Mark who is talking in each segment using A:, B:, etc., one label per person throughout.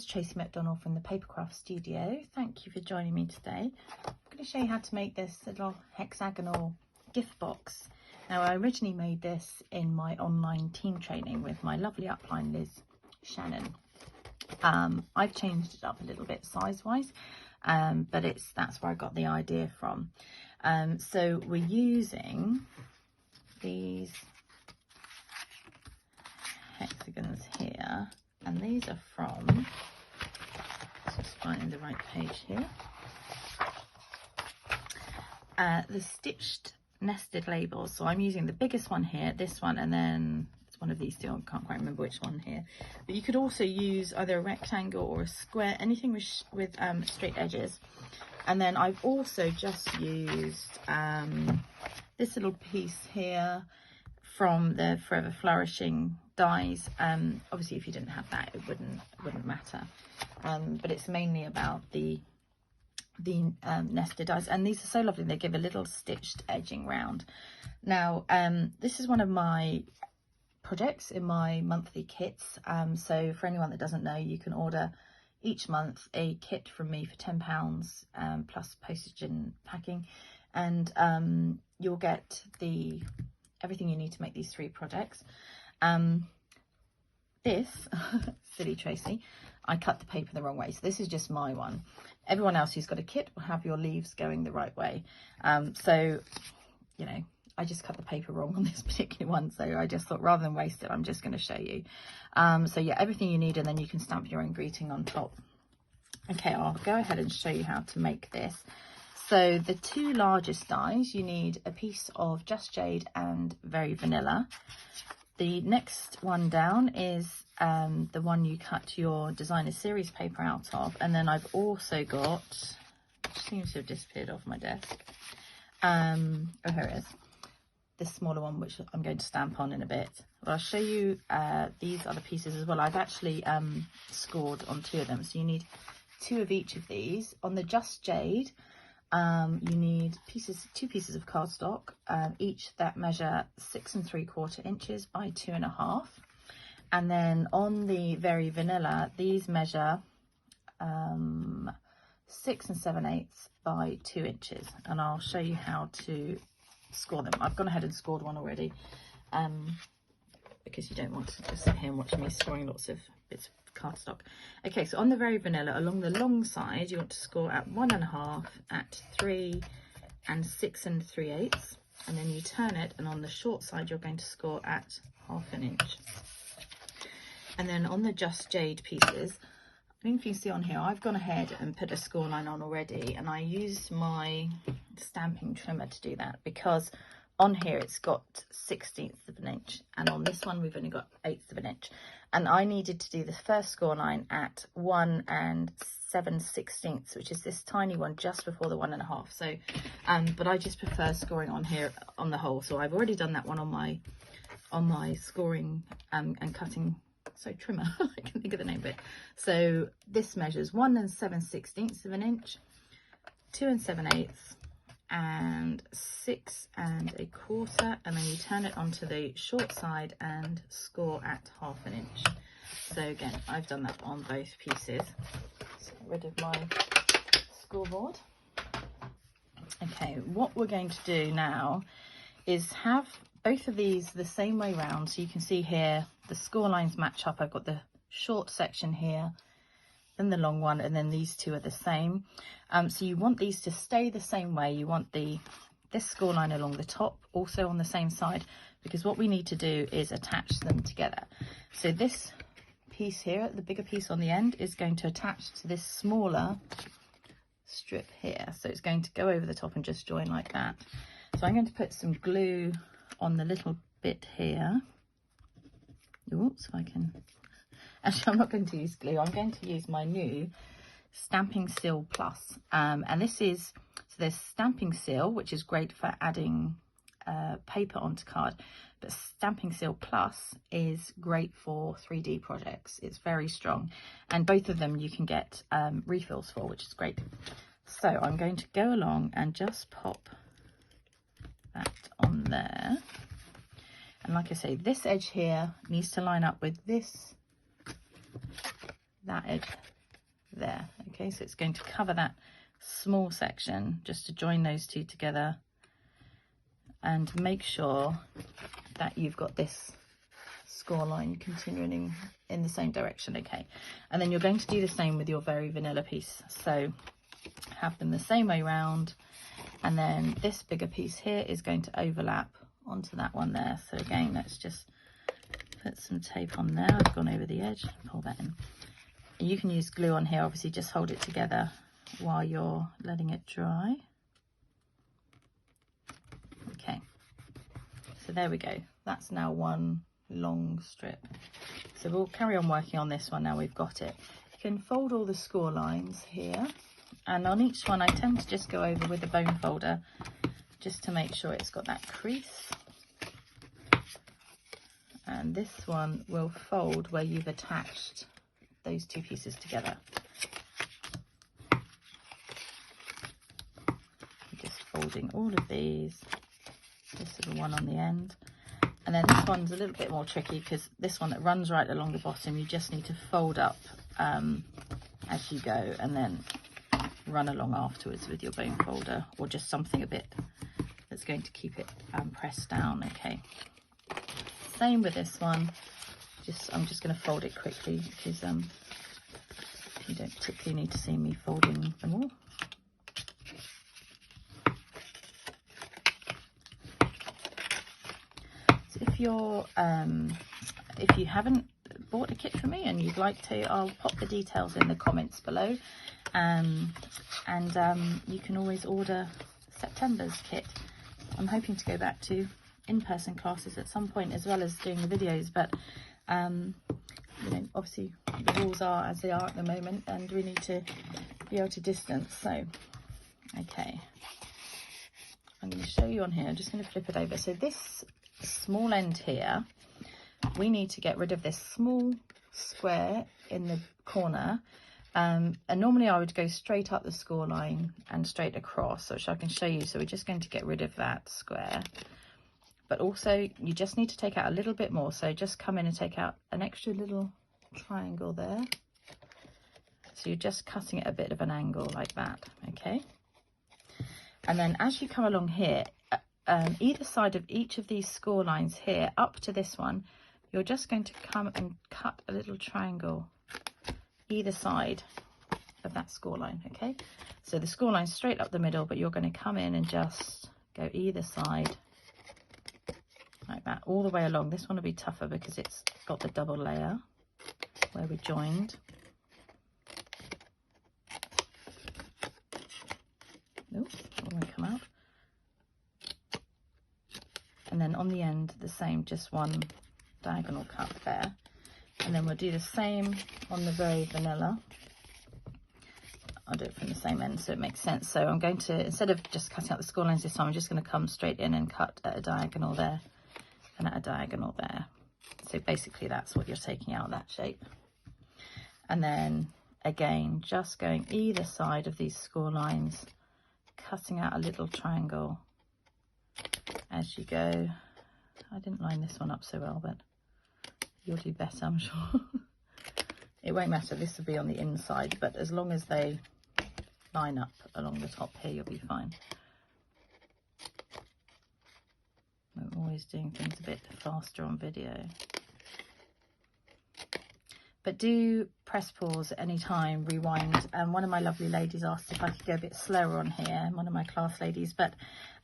A: Tracy McDonnell from the Papercraft Studio. Thank you for joining me today. I'm going to show you how to make this little hexagonal gift box. Now, I originally made this in my online team training with my lovely upline Liz Shannon. I've changed it up a little bit size-wise, but that's where I got the idea from. So we're using these hexagons here, and these are from, just finding the right page here, the stitched nested labels. So I'm using the biggest one here, this one, and then it's one of these two. I can't quite remember which one here, but you could also use either a rectangle or a square, anything with straight edges. And then I've also just used this little piece here from the Forever Flourishing dies. Obviously if you didn't have that, it wouldn't matter, but it's mainly about the nested dies, and these are so lovely. They give a little stitched edging round. Now this is one of my projects in my monthly kits, so for anyone that doesn't know, you can order each month a kit from me for £10 plus postage and packing, and you'll get everything you need to make these 3 projects. This silly Tracy, I cut the paper the wrong way, so this is just my one. Everyone else who's got a kit will have your leaves going the right way. So you know, I just cut the paper wrong on this particular one, so I just thought rather than waste it, I'm just going to show you. So yeah, everything you need, and then you can stamp your own greeting on top. Okay, I'll go ahead and show you how to make this. So the 2 largest dies, you need a piece of Just Jade and Very Vanilla. The next one down is the one you cut your designer series paper out of, and then I've also got, which seems to have disappeared off my desk, oh here it is, this smaller one, which I'm going to stamp on in a bit. But I'll show you these other pieces as well. I've actually scored on 2 of them, so you need 2 of each of these. On the Just Jade, you need 2 pieces of cardstock, each that measure 6 3/4 inches by 2.5. And then on the Very Vanilla, these measure 6 7/8 by 2 inches, and I'll show you how to score them. I've gone ahead and scored one already, because you don't want to just sit here and watch me scoring lots of bits of cardstock. Okay, so on the Very Vanilla, along the long side, you want to score at 1.5, at 3, and 6 3/8, and then you turn it, and on the short side, you're going to score at 1/2 inch. And then on the Just Jade pieces, I don't know if you see on here, I've gone ahead and put a score line on already, and I used my stamping trimmer to do that, because on here it's got 1/16 of an inch, and on this one we've only got 1/8 of an inch, and I needed to do the first score line at 1 7/16, which is this tiny one just before the 1.5. So but I just prefer scoring on here on the whole, so I've already done that one on my scoring and cutting trimmer. I can think of the name of it. So this measures 1 7/16 of an inch, 2 7/8, and 6 1/4, and then you turn it onto the short side and score at 1/2 inch. So again, I've done that on both pieces. Let's get rid of my scoreboard. Okay, what we're going to do now is have both of these the same way round, so you can see here the score lines match up. I've got the short section here, then the long one, and then these 2 are the same. So you want these to stay the same way. You want this score line along the top, also on the same side, because what we need to do is attach them together. So this piece here, the bigger piece on the end, is going to attach to this smaller strip here. So it's going to go over the top and just join like that. So I'm going to put some glue on the little bit here. Oops, if I can. Actually, I'm not going to use glue. I'm going to use my new Stamping Seal Plus. And this is, so there's Stamping Seal, which is great for adding paper onto card. But Stamping Seal Plus is great for 3D projects. It's very strong. And both of them you can get refills for, which is great. So I'm going to go along and just pop that on there. And like I say, this edge here needs to line up with that edge there. Okay, so it's going to cover that small section just to join those two together, and make sure that you've got this score line continuing in the same direction. Okay, and then you're going to do the same with your very vanilla piece, so have them the same way round, and then this bigger piece here is going to overlap onto that one there. So again, let's just put some tape on there. I've gone over the edge, pull that in. You can use glue on here, obviously just hold it together while you're letting it dry. Okay, so there we go, that's now one long strip. So we'll carry on working on this one now we've got it. You can fold all the score lines here, and on each one I tend to just go over with a bone folder just to make sure it's got that crease. And this one will fold where you've attached those two pieces together. Just folding all of these, just sort of one on the end. And then this one's a little bit more tricky because this one that runs right along the bottom, you just need to fold up as you go, and then run along afterwards with your bone folder, or just something a bit that's going to keep it pressed down. Okay, same with this one. I'm just going to fold it quickly because you don't particularly need to see me folding them all. So if you haven't bought a kit from me and you'd like to, I'll pop the details in the comments below, and you can always order September's kit. I'm hoping to go back to in-person classes at some point as well as doing the videos, but you know, obviously the rules are as they are at the moment, and we need to be able to distance. So okay, I'm going to show you on here. I'm just going to flip it over. So this small end here, we need to get rid of this small square in the corner, and normally I would go straight up the score line and straight across, which I can show you. So we're just going to get rid of that square, but also you just need to take out a little bit more. So just come in and take out an extra little triangle there. So you're just cutting it a bit of an angle like that. Okay, and then as you come along here, either side of each of these score lines here up to this one, you're just going to come and cut a little triangle either side of that score line. Okay, so the score line's straight up the middle, but you're going to come in and just go either side like that all the way along. This one will be tougher because it's got the double layer where we joined. Oops, that won't come out. And then on the end the same, just one diagonal cut there, and then we'll do the same on the very vanilla. I'll do it from the same end so it makes sense. So I'm going to, instead of just cutting out the score lines this time, I'm just going to come straight in and cut at a diagonal there and at a diagonal there. So basically that's what you're taking out, that shape. And then again, just going either side of these score lines, cutting out a little triangle as you go. I didn't line this one up so well, but you'll do better, I'm sure. It won't matter, this will be on the inside, but as long as they line up along the top here, you'll be fine. I'm always doing things a bit faster on video. But do press pause at any time, rewind. One of my lovely ladies asked if I could go a bit slower on here, one of my class ladies, but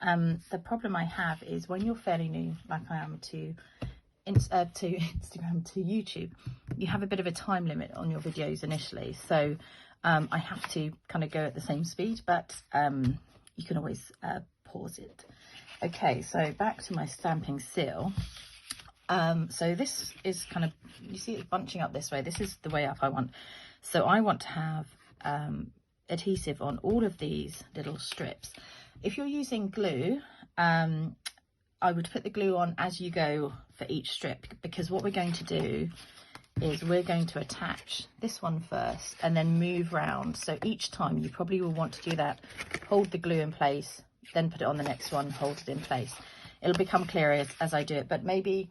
A: the problem I have is when you're fairly new, like I am, to Instagram, to YouTube, you have a bit of a time limit on your videos initially, so I have to kind of go at the same speed, but you can always pause it. Okay, so back to my stamping seal. So this is kind of, you see it bunching up this way. This is the way up I want. So I want to have adhesive on all of these little strips. If you're using glue, I would put the glue on as you go for each strip, because what we're going to do is we're going to attach this one first and then move round. So each time you probably will want to do that, hold the glue in place, then put it on the next one, hold it in place. It'll become clearer as I do it, but maybe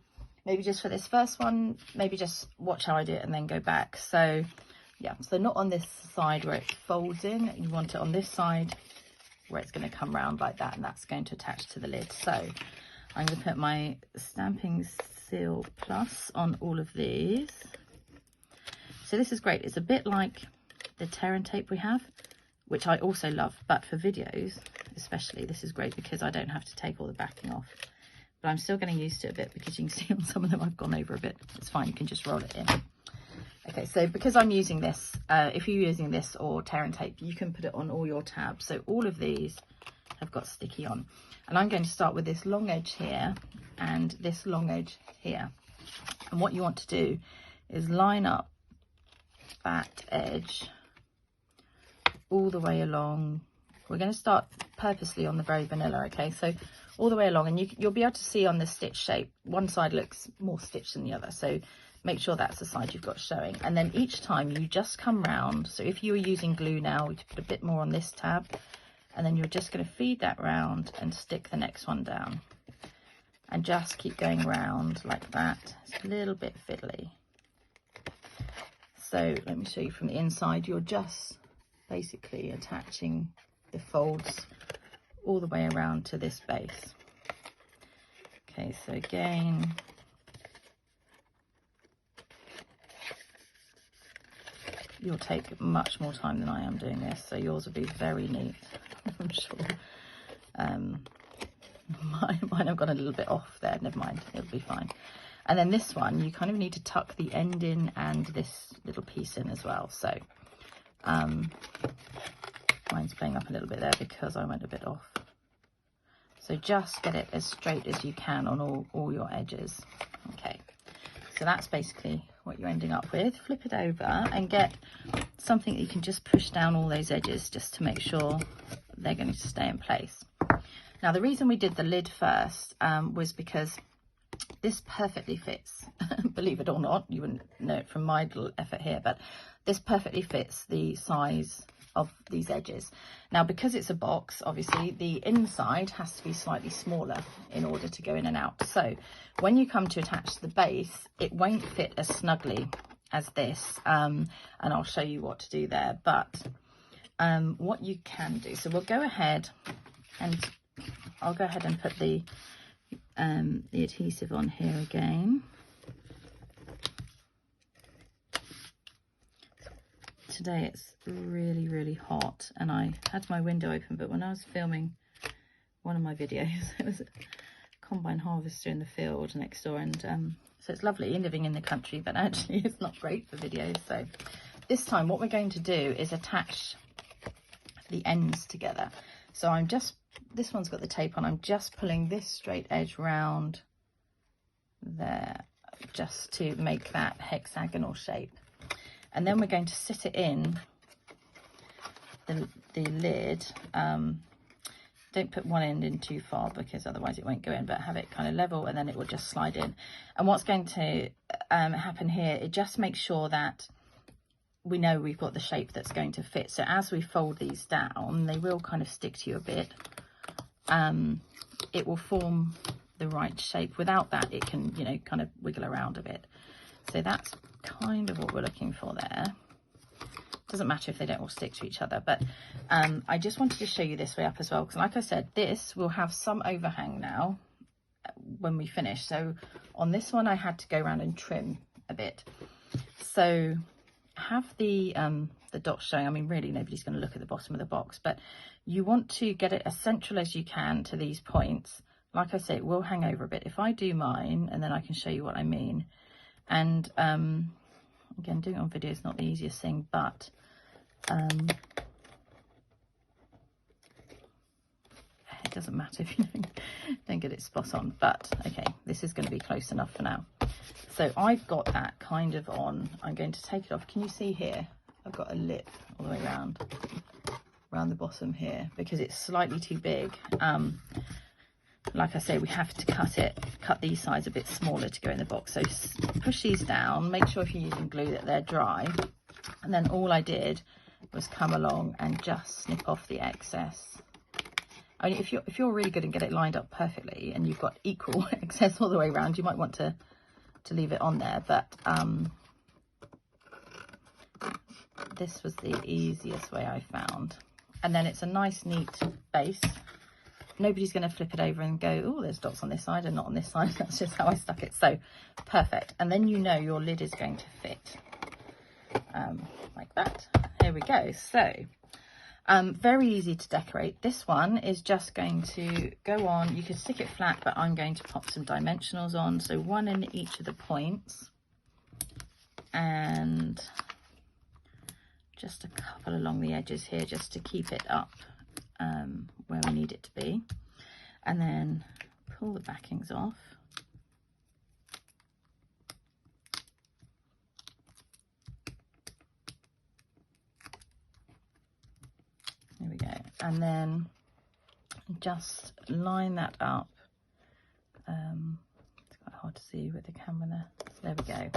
A: just for this first one, maybe just watch how I do it and then go back. So Yeah, so not on this side where it folds in, you want it on this side where it's going to come round like that, and that's going to attach to the lid. So I'm going to put my Stampin' Seal Plus on all of these. So this is great. It's a bit like the tear and tape we have, which I also love, but for videos especially, this is great because I don't have to take all the backing off. But I'm still getting used to it a bit because you can see on some of them I've gone over a bit. It's fine, you can just roll it in. Okay, so because I'm using this, if you're using this or tear and tape, you can put it on all your tabs. So all of these have got sticky on. And I'm going to start with this long edge here and this long edge here. And what you want to do is line up that edge all the way along. We're going to start purposely on the very vanilla, okay? So all the way along, and you'll be able to see on the stitch shape, one side looks more stitched than the other. So make sure that's the side you've got showing. And then each time you just come round. So if you were using glue now, we could put a bit more on this tab, and then you're just going to feed that round and stick the next one down. And just keep going round like that. It's a little bit fiddly. So let me show you from the inside. You're just basically attaching the folds all the way around to this base. Okay, so again, you'll take much more time than I am doing this, so yours will be very neat, I'm sure. Mine have gone a little bit off there, never mind, it'll be fine. And then this one, you kind of need to tuck the end in and this little piece in as well. So mine's playing up a little bit there because I went a bit off. So just get it as straight as you can on all your edges. Okay, so that's basically what you're ending up with. Flip it over and get something that you can just push down all those edges just to make sure they're going to stay in place. Now, the reason we did the lid first was because this perfectly fits. Believe it or not, you wouldn't know it from my little effort here, but this perfectly fits the size of these edges. Now, because it's a box, obviously the inside has to be slightly smaller in order to go in and out. So when you come to attach the base, it won't fit as snugly as this, and I'll show you what to do there. But what you can do, so we'll go ahead and I'll go ahead and put the adhesive on here again. Today it's really, really hot and I had my window open, but when I was filming one of my videos, it was a combine harvester in the field next door, and so it's lovely living in the country, but actually it's not great for videos. So this time what we're going to do is attach the ends together. So I'm just, this one's got the tape on, I'm just pulling this straight edge round there just to make that hexagonal shape. And then we're going to sit it in the lid. Don't put one end in too far because otherwise it won't go in, but have it kind of level and then it will just slide in. And what's going to happen here, it just makes sure that we know we've got the shape that's going to fit. So as we fold these down, they will kind of stick to you a bit. It will form the right shape. Without that, it can, you know, kind of wiggle around a bit. So that's kind of what we're looking for there. Doesn't matter if they don't all stick to each other, but I just wanted to show you this way up as well, because like I said, this will have some overhang now when we finish. So on this one I had to go around and trim a bit. So have the dots showing. I mean, really nobody's going to look at the bottom of the box, but you want to get it as central as you can to these points. Like I say, it will hang over a bit. If I do mine, and then I can show you what I mean. And again, doing it on video is not the easiest thing, but it doesn't matter if you don't get it spot on. But okay, this is going to be close enough for now. So I've got that kind of on. I'm going to take it off. Can you see here? I've got a lip all the way around the bottom here because it's slightly too big. Like I say, we have to cut these sides a bit smaller to go in the box. So push these down, make sure if you're using glue that they're dry. And then all I did was come along and just snip off the excess. Only if you're really good and get it lined up perfectly and you've got equal excess all the way around, you might want to leave it on there. But this was the easiest way I found. And then it's a nice neat base. Nobody's going to flip it over and go, oh, there's dots on this side and not on this side. That's just how I stuck it. So perfect. And then you know your lid is going to fit like that. Here we go. So very easy to decorate. This one is just going to go on. You could stick it flat, but I'm going to pop some dimensionals on. So one in each of the points and just a couple along the edges here just to keep it up where we need it to be, and then pull the backings off. There we go. And then just line that up. It's quite hard to see with the camera there. There we go.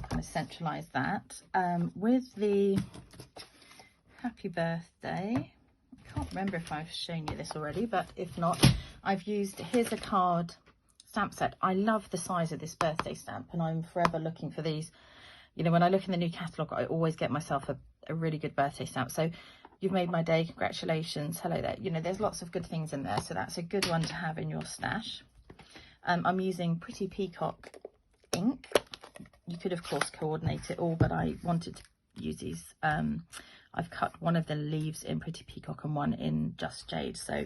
A: Kind of centralize that. With the happy birthday, I can't remember if I've shown you this already, but if not, I've used, here's a card stamp set. I love the size of this birthday stamp, and I'm forever looking for these. You know, when I look in the new catalogue, I always get myself a really good birthday stamp. So you've made my day, congratulations, hello there. You know, there's lots of good things in there, so that's a good one to have in your stash. I'm using Pretty Peacock ink. You could of course coordinate it all, but I wanted to use these. I've cut one of the leaves in Pretty Peacock and one in Just Jade, so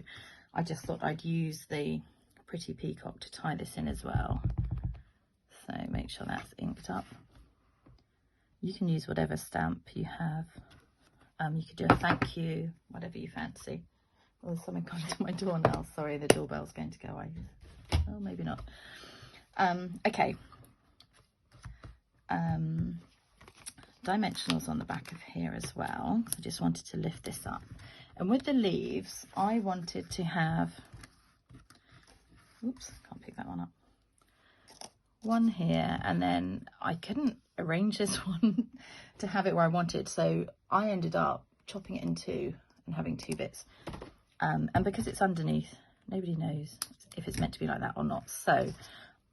A: I just thought I'd use the Pretty Peacock to tie this in as well. So make sure that's inked up. You can use whatever stamp you have. You could do a thank you, whatever you fancy. Oh, there's something coming to my door now. Sorry, the doorbell's going to go. Oh, maybe not. Okay. Dimensionals on the back of here as well. I just wanted to lift this up. And with the leaves, I wanted to have, oops, can't pick that one up. One here, and then I couldn't arrange this one to have it where I wanted, so I ended up chopping it in two and having two bits. And because it's underneath, nobody knows if it's meant to be like that or not. So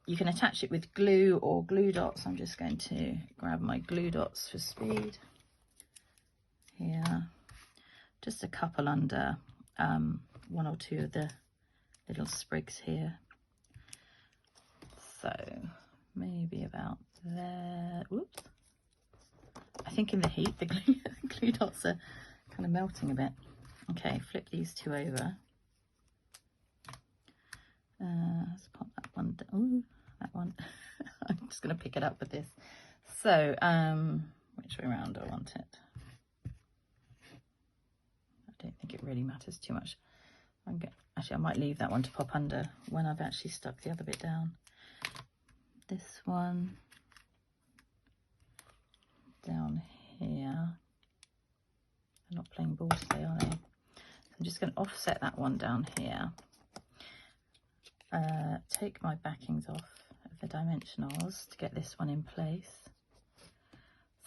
A: you can attach it with glue or glue dots. I'm just going to grab my glue dots for speed. Here, just a couple under one or two of the little sprigs here. So maybe about there. Whoops. I think in the heat, the glue dots are kind of melting a bit. Okay, flip these two over. Let's pop that one down. Ooh, that one. I'm just going to pick it up with this. So, which way around do I want it? I don't think it really matters too much. Actually, I might leave that one to pop under when I've actually stuck the other bit down. This one down here. They're not playing ball today, are they? I'm just going to offset that one down here. Take my backings off of the dimensionals to get this one in place.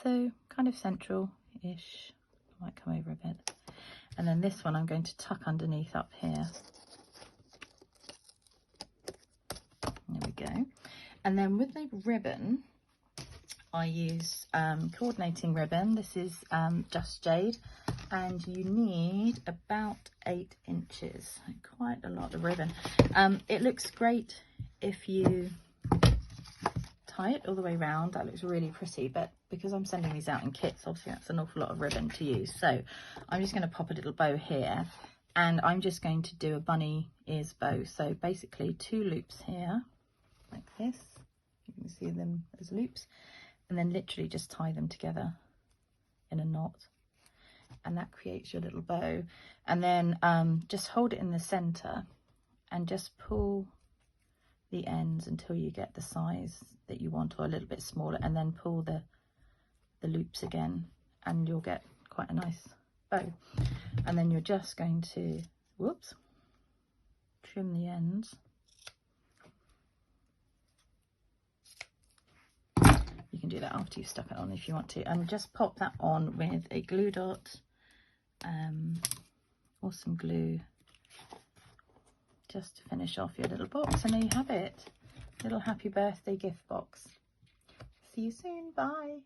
A: So kind of central-ish. Might come over a bit. And then this one I'm going to tuck underneath up here. There we go. And then with the ribbon, I use coordinating ribbon. This is Just Jade, and you need about 8 inches, quite a lot of ribbon. It looks great if you tie it all the way around. That looks really pretty, but because I'm sending these out in kits, obviously that's an awful lot of ribbon to use. So I'm just going to pop a little bow here, and I'm just going to do a bunny ears bow. So basically 2 loops here, like this. You can see them as loops, and then literally just tie them together in a knot, and that creates your little bow. And then just hold it in the center and just pull the ends until you get the size that you want, or a little bit smaller, and then pull the loops again, and you'll get quite a nice bow. And then you're just going to, whoops, trim the ends. You can do that after you've stuck it on if you want to, and just pop that on with a glue dot or some glue just to finish off your little box. And there you have it, little happy birthday gift box. See you soon, bye.